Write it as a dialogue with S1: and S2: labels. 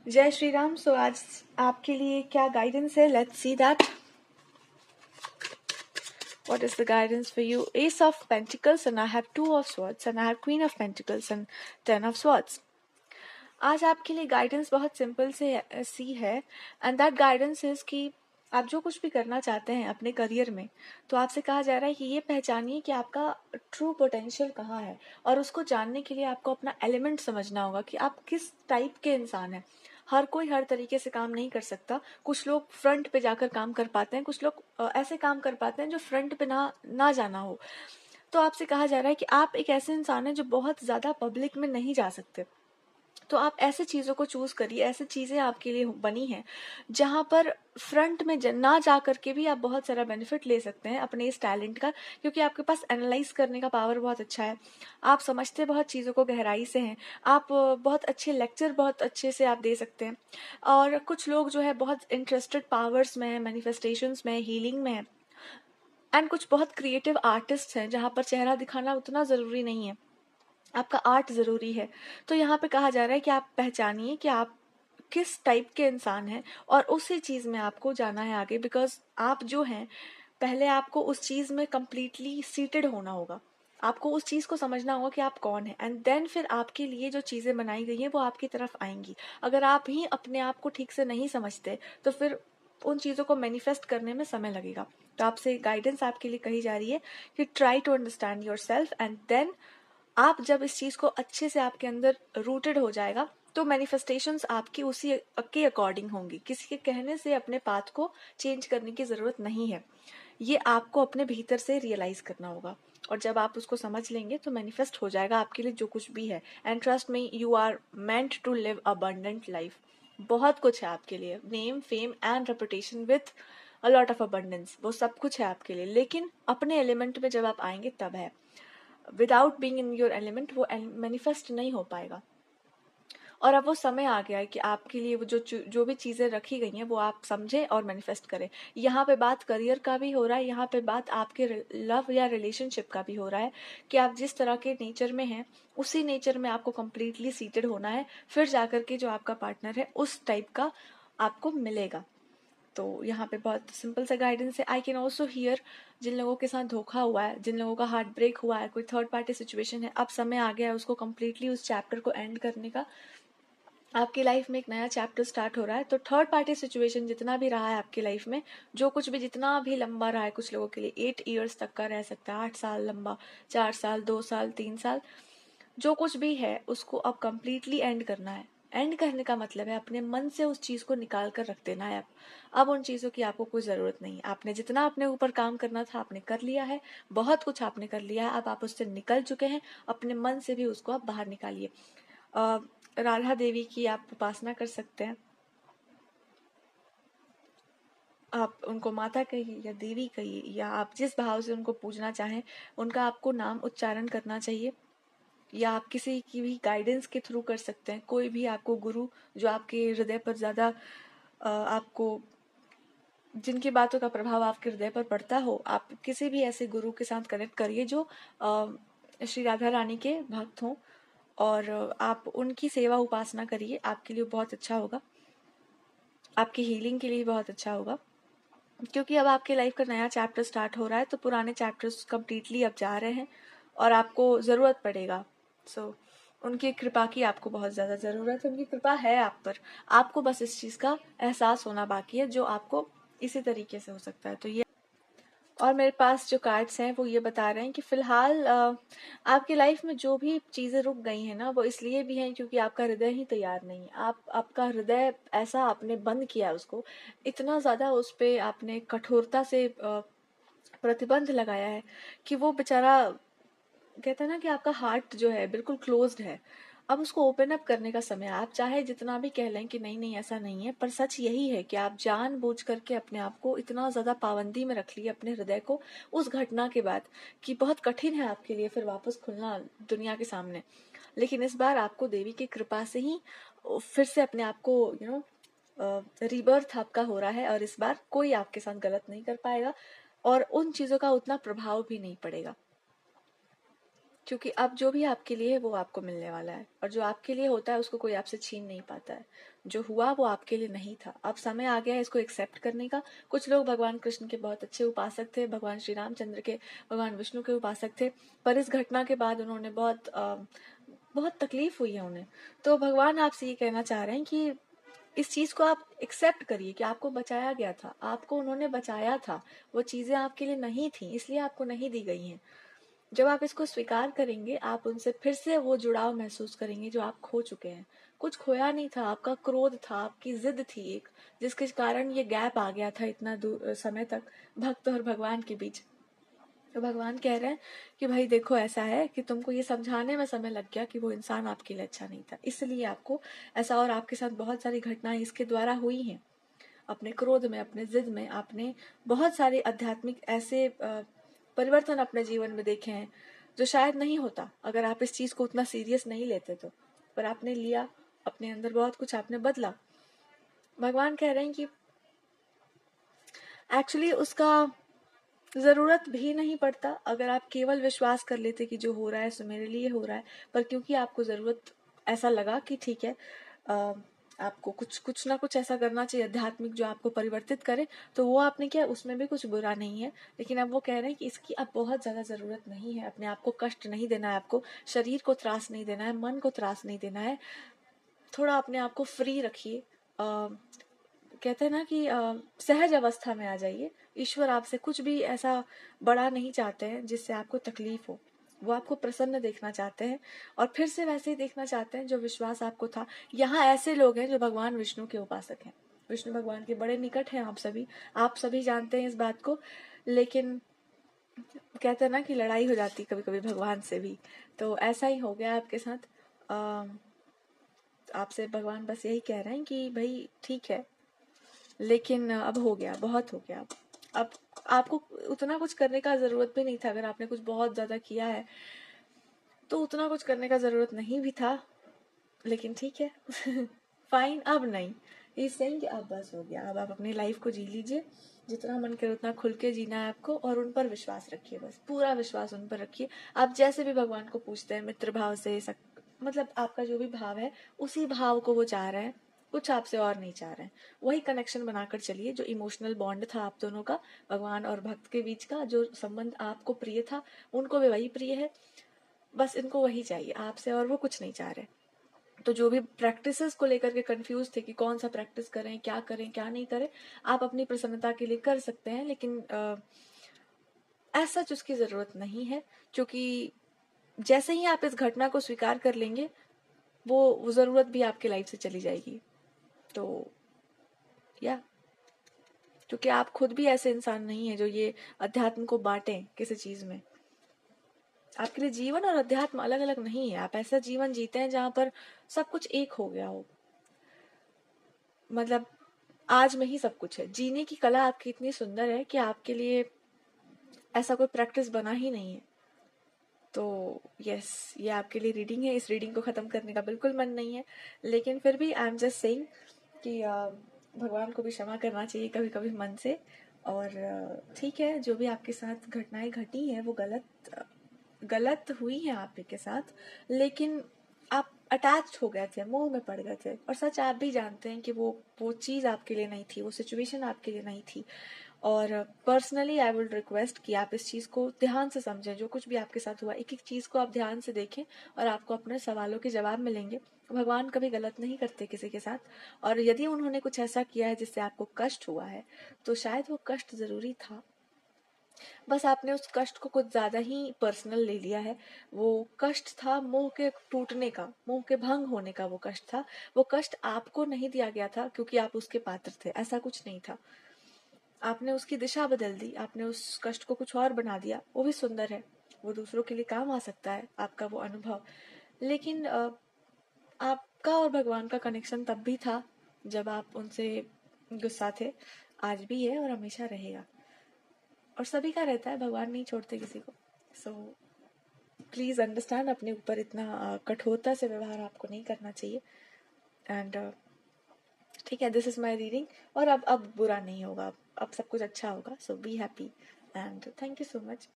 S1: जय श्री राम। सो आज आपके लिए क्या गाइडेंस है, let's see that. What is the guidance for you? Ace of Pentacles and I have Two of Swords and I have Queen of Pentacles and Ten of Swords. आज आपके लिए guidance बहुत सिंपल से सी है and that guidance is कि आप जो कुछ भी करना चाहते हैं अपने करियर में, तो आपसे कहा जा रहा है कि ये पहचानिए कि आपका ट्रू पोटेंशियल कहाँ है, और उसको जानने के लिए आपको अपना एलिमेंट समझना होगा कि आप किस टाइप के इंसान हैं. हर कोई हर तरीके से काम नहीं कर सकता. कुछ लोग फ्रंट पे जाकर काम कर पाते हैं, कुछ लोग ऐसे काम कर पाते हैं जो फ्रंट पे ना जाना हो. तो आपसे कहा जा रहा है कि आप एक ऐसे इंसान हैं जो बहुत ज़्यादा पब्लिक में नहीं जा सकते. तो आप ऐसे चीज़ों को चूज़ करिए, ऐसे चीज़ें आपके लिए बनी हैं जहाँ पर फ्रंट में ना जा करके भी आप बहुत सारा बेनिफिट ले सकते हैं अपने इस टैलेंट का, क्योंकि आपके पास एनालाइज करने का पावर बहुत अच्छा है. आप समझते बहुत चीज़ों को गहराई से हैं. आप बहुत अच्छे लेक्चर बहुत अच्छे से आप दे सकते हैं. और कुछ लोग जो है बहुत इंटरेस्टेड पावर्स में है, मैनिफेस्टेशंस में, हीलिंग में है. एंड कुछ बहुत क्रिएटिव आर्टिस्ट हैं जहाँ पर चेहरा दिखाना उतना ज़रूरी नहीं है, आपका आर्ट ज़रूरी है. तो यहाँ पे कहा जा रहा है कि आप पहचानिए कि आप किस टाइप के इंसान हैं और उसी चीज़ में आपको जाना है आगे, बिकॉज आप जो हैं पहले आपको उस चीज़ में कम्प्लीटली सीटेड होना होगा. आपको उस चीज़ को समझना होगा कि आप कौन हैं, एंड देन फिर आपके लिए जो चीज़ें बनाई गई हैं वो आपकी तरफ आएंगी. अगर आप ही अपने आप को ठीक से नहीं समझते तो फिर उन चीज़ों को मैनिफेस्ट करने में समय लगेगा. तो आपसे गाइडेंस आपके लिए कही जा रही है कि try to understand yourself, and then आप जब इस चीज़ को अच्छे से आपके अंदर रूटेड हो जाएगा तो मैनिफेस्टेशंस आपकी उसी के अकॉर्डिंग होंगी. किसी के कहने से अपने पाथ को चेंज करने की ज़रूरत नहीं है. ये आपको अपने भीतर से रियलाइज़ करना होगा, और जब आप उसको समझ लेंगे तो मैनिफेस्ट हो जाएगा आपके लिए जो कुछ भी है. And trust me, you are meant to live abundant life. बहुत कुछ है आपके लिए, name, fame and reputation with a lot of abundance, वो सब कुछ है आपके लिए. लेकिन अपने एलिमेंट में जब आप आएंगे तब है. Without being in your element वो मैनिफेस्ट नहीं हो पाएगा. और अब वो समय आ गया है कि आपके लिए वो जो भी चीज़ें रखी गई हैं वो आप समझें और मैनिफेस्ट करें. यहाँ पे बात करियर का भी हो रहा है, यहाँ पे बात आपके लव या रिलेशनशिप का भी हो रहा है कि आप जिस तरह के नेचर में हैं उसी नेचर में आपको कम्प्लीटली सीटेड होना है. फिर जाकर के जो आपका पार्टनर है उस टाइप का आपको मिलेगा. तो यहाँ पे बहुत सिंपल सा गाइडेंस है. आई कैन ऑल्सो हियर जिन लोगों के साथ धोखा हुआ है, जिन लोगों का हार्ट ब्रेक हुआ है, कोई थर्ड पार्टी सिचुएशन है, अब समय आ गया है उसको कम्प्लीटली उस चैप्टर को एंड करने का. आपकी लाइफ में एक नया चैप्टर स्टार्ट हो रहा है. तो थर्ड पार्टी सिचुएशन जितना भी रहा है आपकी लाइफ में, जो कुछ भी जितना भी लंबा रहा है, कुछ लोगों के लिए 8 years तक का रह सकता है, 8 साल लंबा, 4 साल, 2 साल, 3 साल, जो कुछ भी है उसको अब कम्प्लीटली एंड करना है. एंड करने का मतलब है अपने मन से उस चीज़ को निकाल कर रख देना है. अब उन चीज़ों की आपको कोई ज़रूरत नहीं है. आपने जितना अपने ऊपर काम करना था आपने कर लिया है, बहुत कुछ आपने कर लिया है. अब आप उससे निकल चुके हैं, अपने मन से भी उसको आप बाहर निकालिए. राधा देवी की आप उपासना कर सकते हैं. आप उनको माता कहिए या देवी कहिए, या आप जिस भाव से उनको पूजना चाहें उनका आपको नाम उच्चारण करना चाहिए. या आप किसी की भी गाइडेंस के थ्रू कर सकते हैं. कोई भी आपको गुरु जो आपके हृदय पर ज़्यादा आपको, जिनकी बातों का प्रभाव आपके हृदय पर पड़ता हो, आप किसी भी ऐसे गुरु के साथ कनेक्ट करिए जो श्री राधा रानी के भक्त हों, और आप उनकी सेवा उपासना करिए. आपके लिए बहुत अच्छा होगा, आपकी हीलिंग के लिए बहुत अच्छा होगा. क्योंकि अब आपके लाइफ का नया चैप्टर स्टार्ट हो रहा है, तो पुराने चैप्टर्स कम्प्लीटली अब जा रहे हैं और आपको ज़रूरत पड़ेगा. सो उनकी कृपा की आपको बहुत ज़्यादा ज़रूरत है. उनकी कृपा है आप पर, आपको बस इस चीज़ का एहसास होना बाकी है जो आपको इसी तरीके से हो सकता है. तो ये, और मेरे पास जो कार्ड्स हैं वो ये बता रहे हैं कि फ़िलहाल आपकी लाइफ में जो भी चीज़ें रुक गई हैं ना, वो इसलिए भी हैं क्योंकि आपका हृदय ही तैयार नहीं है. आपका हृदय ऐसा आपने बंद किया उसको, इतना ज़्यादा उस पे आपने कठोरता से प्रतिबंध लगाया है कि वो बेचारा, कहते हैं ना कि आपका हार्ट जो है बिल्कुल क्लोज्ड है. अब उसको ओपन अप करने का समय है. आप चाहे जितना भी कह लें कि नहीं नहीं ऐसा नहीं है, पर सच यही है कि आप जानबूझ करके अपने आप को इतना ज़्यादा पाबंदी में रख लिए, अपने हृदय को, उस घटना के बाद, कि बहुत कठिन है आपके लिए फिर वापस खुलना दुनिया के सामने. लेकिन इस बार आपको देवी की कृपा से ही फिर से अपने आप को रीबर्थ आपका हो रहा है, और इस बार कोई आपके साथ गलत नहीं कर पाएगा और उन चीज़ों का उतना प्रभाव भी नहीं पड़ेगा. क्योंकि अब जो भी आपके लिए है वो आपको मिलने वाला है, और जो आपके लिए होता है उसको कोई आपसे छीन नहीं पाता है। जो हुआ वो आपके लिए नहीं था, अब समय आ गया है इसको एक्सेप्ट करने का। कुछ लोग भगवान कृष्ण के बहुत अच्छे उपासक थे, भगवान श्री रामचंद्र के, भगवान विष्णु के उपासक थे, पर इस घटना के बाद उन्होंने बहुत तकलीफ हुई है उन्हें। तो भगवान आपसे ये कहना चाह रहे हैं कि इस चीज को आप एक्सेप्ट करिए कि आपको बचाया गया था, आपको उन्होंने बचाया था। वो चीजें आपके लिए नहीं थी, इसलिए आपको नहीं दी गई हैं। जब आप इसको स्वीकार करेंगे, आप उनसे फिर से वो जुड़ाव महसूस करेंगे जो आप खो चुके हैं। कुछ खोया नहीं था, आपका क्रोध था, आपकी जिद थी एक, जिसके कारण ये गैप आ गया था इतना समय तक भक्त और भगवान के बीच। तो भगवान कह रहे हैं कि भाई देखो, ऐसा है कि तुमको ये समझाने में समय लग गया कि वो इंसान आपके लिए अच्छा नहीं था, इसलिए आपको ऐसा, और आपके साथ बहुत सारी घटनाएं इसके द्वारा हुई हैं। अपने क्रोध में, अपने जिद में आपने बहुत सारे आध्यात्मिक ऐसे परिवर्तन अपने जीवन में देखे हैं जो शायद नहीं होता अगर आप इस चीज को उतना सीरियस नहीं लेते तो, पर आपने लिया, अपने अंदर बहुत कुछ आपने बदला। भगवान कह रहे हैं कि एक्चुअली उसका जरूरत भी नहीं पड़ता अगर आप केवल विश्वास कर लेते कि जो हो रहा है सो मेरे लिए हो रहा है, पर क्योंकि आपको जरूरत, ऐसा लगा कि ठीक है, आपको कुछ कुछ ना कुछ ऐसा करना चाहिए आध्यात्मिक जो आपको परिवर्तित करे, तो वो आपने किया, उसमें भी कुछ बुरा नहीं है। लेकिन अब वो कह रहे हैं कि इसकी अब बहुत ज्यादा जरूरत नहीं है, अपने आप को कष्ट नहीं देना है, आपको शरीर को त्रास नहीं देना है, मन को त्रास नहीं देना है। थोड़ा अपने आप को फ्री रखिए। कहते हैं ना कि सहज अवस्था में आ जाइए। ईश्वर आपसे कुछ भी ऐसा बड़ा नहीं चाहते हैं जिससे आपको तकलीफ हो, वो आपको प्रसन्न देखना चाहते हैं, और फिर से वैसे ही देखना चाहते हैं जो विश्वास आपको था। यहाँ ऐसे लोग हैं जो भगवान विष्णु के उपासक हैं, विष्णु भगवान के बड़े निकट हैं आप सभी जानते हैं इस बात को। लेकिन कहते हैं ना कि लड़ाई हो जाती कभी कभी भगवान से भी, तो ऐसा ही हो गया आपके साथ। आपसे भगवान बस यही कह रहे हैं कि भाई ठीक है, लेकिन अब हो गया, बहुत हो गया। अब आपको उतना कुछ करने का जरूरत भी नहीं था, अगर आपने कुछ बहुत ज्यादा किया है तो उतना कुछ करने का जरूरत नहीं भी था, लेकिन ठीक है। फाइन, अब नहीं, ये सही कि अब बस हो गया, अब आप अपनी लाइफ को जी लीजिए, जितना मन करे उतना खुल के जीना है आपको, और उन पर विश्वास रखिए, बस पूरा विश्वास उन पर रखिए। आप जैसे भी भगवान को पूछते हैं मित्र भाव से, मतलब आपका जो भी भाव है उसी भाव को वो चाह रहे हैं, कुछ आपसे और नहीं चाह रहे हैं। वही कनेक्शन बनाकर चलिए जो इमोशनल बॉन्ड था आप दोनों का, भगवान और भक्त के बीच का जो संबंध आपको प्रिय था, उनको भी वही प्रिय है। बस इनको वही चाहिए आपसे, और वो कुछ नहीं चाह रहे। तो जो भी प्रैक्टिसेस को लेकर के कंफ्यूज थे कि कौन सा प्रैक्टिस करें क्या नहीं करें, आप अपनी प्रसन्नता के लिए कर सकते हैं, लेकिन ऐसा उसकी जरूरत नहीं है। क्योंकि जैसे ही आप इस घटना को स्वीकार कर लेंगे, वो जरूरत भी आपके लाइफ से चली जाएगी। तो या क्योंकि आप खुद भी ऐसे इंसान नहीं है जो ये अध्यात्म को बांटे किसी चीज में। आपके लिए जीवन और अध्यात्म अलग अलग नहीं है, आप ऐसा जीवन जीते हैं जहां पर सब कुछ एक हो गया हो, मतलब आज में ही सब कुछ है। जीने की कला आपकी इतनी सुंदर है कि आपके लिए ऐसा कोई प्रैक्टिस बना ही नहीं है। तो यस, ये आपके लिए रीडिंग है, इस रीडिंग को खत्म करने का बिल्कुल मन नहीं है, लेकिन फिर भी आई एम जस्ट सेइंग कि भगवान को भी क्षमा करना चाहिए कभी कभी मन से। और ठीक है, जो भी आपके साथ घटनाएं घटी हैं वो गलत हुई हैं आपके साथ, लेकिन आप अटैच हो गए थे, मोह में पड़ गए थे, और सच आप भी जानते हैं कि वो चीज आपके लिए नहीं थी, वो सिचुएशन आपके लिए नहीं थी। और पर्सनली आई वुड रिक्वेस्ट कि आप इस चीज को ध्यान से समझें, जो कुछ भी आपके साथ हुआ एक एक चीज को आप ध्यान से देखें, और आपको अपने सवालों के जवाब मिलेंगे। भगवान कभी गलत नहीं करते किसी के साथ, और यदि उन्होंने कुछ ऐसा किया है जिससे आपको कष्ट हुआ है, तो शायद वो कष्ट जरूरी था, बस आपने उस कष्ट को कुछ ज्यादा ही पर्सनल ले लिया है। वो कष्ट था मोह के टूटने का, मोह के भंग होने का वो कष्ट था। वो कष्ट आपको नहीं दिया गया था क्योंकि आप उसके पात्र थे, ऐसा कुछ नहीं था। आपने उसकी दिशा बदल दी, आपने उस कष्ट को कुछ और बना दिया, वो भी सुंदर है, वो दूसरों के लिए काम आ सकता है आपका वो अनुभव। लेकिन आपका और भगवान का कनेक्शन तब भी था जब आप उनसे गुस्सा थे, आज भी है और हमेशा रहेगा, और सभी का रहता है, भगवान नहीं छोड़ते किसी को। सो प्लीज अंडरस्टैंड, अपने ऊपर इतना कठोरता से व्यवहार आपको नहीं करना चाहिए। एंड ठीक है, दिस इज माई रीडिंग, और अब बुरा नहीं होगा, अब सब कुछ अच्छा होगा। So be happy, and thank you so much.